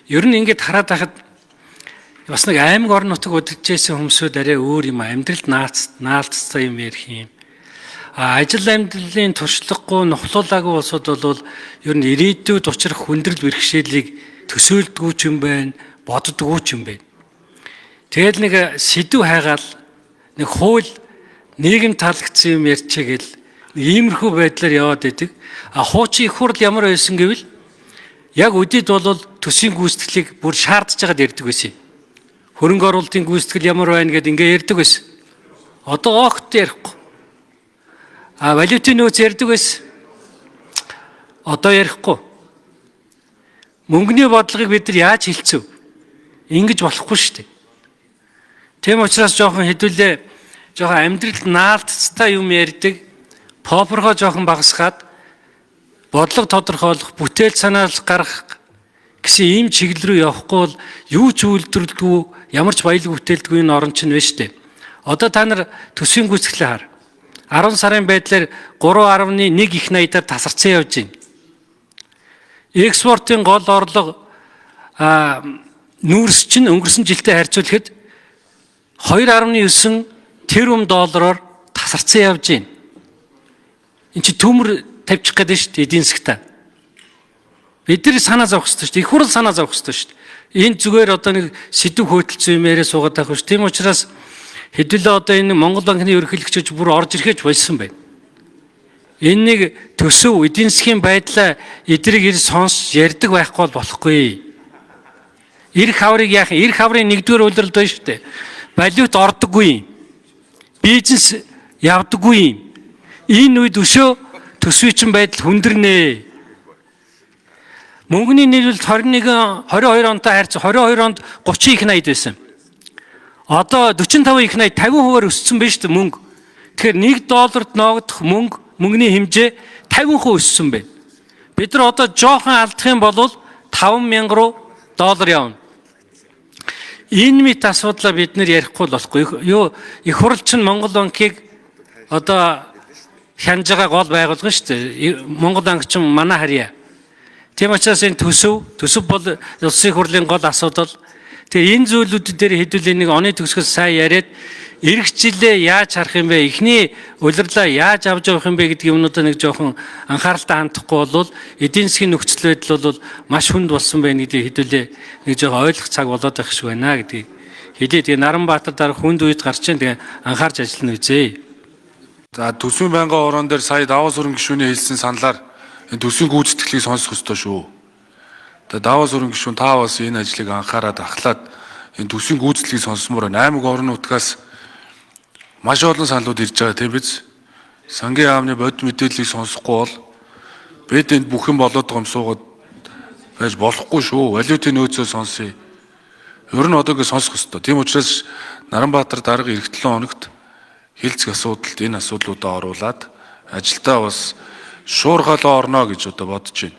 Ер нь ингээд хараад байхад бас нэг аймаг орон нутаг удирдахжсэн хүмүүсүүд арай өөр юм амьдралд наалцсан юм ярих юм. Ажил амьдралын туршлагагүй нухлуулаагүй улсууд бол ер нь ирээдүйд учрах хүндрэл бэрхшээлийг төсөөлдгүү ч юм байна, боддгүү ч юм байна. Тэгэл нэг сэдв хайгаал нэг хууль нийгэм таалагдсан юм ярьчихэл иймэрхүү байдлаар яваад идэг. Хуучин их хурл ямар байсан гэвэл яг өдөд бол төсвийн гүйцэтгэлийг бүр шаардж байгаад ярьдаг байсан. Хөрөнгө оруулалтын гүйцэтгэл ямар байна гэдээ ингээ ярьдаг байсан. Одоо огт ярихгүй. Валютын нөөц ярьдаг байсан. Одоо ярихгүй. Мөнгөний бодлогыг бид нар яаж хэлцэв? Ингэж болохгүй шүү дээ. Тийм учраас жоохон хэдүүлээ жоохон амьдралд наалтцтай юм ярьдаг. Попрогоо жоохон багасгаад бодлого тодорхойлох, бүтээл санаал гаргах гэсэн ийм чиглэл рүү явахгүй бол юу ч үйлдвэрлэдэггүй, ямар ч баялаг бүтээлдэггүй энэ орон чинь биш үү? Одоо та нар төсвийн гүйцэтгэлээ хар. 10 сарын байдлаар 3.1 их найдаар тасарсан явж байна. Экспортын гол орлого нүүрс чинь өнгөрсөн жилдээ харьцуулахад 2.9 тэрбум доллараар тасарсан явж байна. Энд чи төмөр тавьчих гэдэг шүү дээ эдийн засгтаа. Бид нар санаа зовх хэрэгтэй шүү дээ. Их хурл санаа зовх хэрэгтэй шүү дээ. Энэ зүгээр одоо нэг сэдв хөдөлсөн юм яриа суугаад байх шүү. Тийм учраас хэдүүлээ одоо энэ Монгол банкны ерөнхийлөгчөж бүр орж ирэхэж болсон байна. Энэ нэг төсөв эдийн засгийн байдлаа эдрийг сонсч ярьдаг байхгүй болохгүй. Ирэх хаврыг яах? Ирэх хаврын нэгдүгээр үйлрэл байна шүү дээ. Валют ордоггүй. Бизнес явдаггүй. Энэ үед өшөө төсвийн байдал хүндэрнэ. Мөнгөний нийлүүлэлт 22 онтой харьцан 22 онд 30 их найд байсан. Одоо 45 их найд 50%-аар өссөн байна шүү дээ мөнгө. Тэгэхээр $1 ногдох мөнгөний хэмжээ 50% өссөн байна. Бид нар одоо жоохон алдах юм бол $5,000 руу явна. Энэ мэт асуудлаа бид нар ярихгүй болохгүй. Их хурл чинь Монгол банкыг одоо хянаж байгаа гол байгууллага шүү дээ. Монгол банк чинь манай харьяа. Тийм учраас энэ төсөв бол улсын хурлын гол асуудал. Тэгээ энэ зүйлүүд дээр хэдүүлээ нэг оны төгсгөл сайн яриад эх жилээ яаж харах юм бэ? Эхний улирлаа яаж авч явах юм бэ гэдэг юмнуудаа нэг жоохон анхааралтай хандахгүй бол эдийн засгийн нөхцөл байдал бол маш хүнд болсон байна гэдгийг хэдүүлээ нэг жоохон ойлгох цаг болоод байх шиг байна гэдгийг хэлээ. Тэгээ Наранбаатар дарах хүнд үед гарч ийн тэгээ анхаарч ажиллана үзье. За төсвийн байнгын орон дээр сая Даваа сүрэн гишүүний хэлсэн саналаар энэ төсвийн гүйцэтгэлийг сонсох ёстой шүү. Тэгээ Даваа сүрэн гишүүн та бас энэ ажлыг анхаарад ахлаад энэ төсвийн гүйцэтгэлийг сонсомоор аймаг орон нутгаас маш олон саналууд ирж байгаа тийм биз? Сангийн яамны бодит мэдээллийг сонсохгүй бол бид энд бүх юм болоод байгаа юм суугаад байж болохгүй шүү. Валютын нөөцөө сонсъё. Ер нь одоо ингэ сонсох ёстой. Тийм учраас Наранбаатар дарга эх 7 хоногт хилцэх асуудалд энэ асуудлуудаа оруулаад ажилдаа бас шуурхалаа орно гэж одоо бодож байна.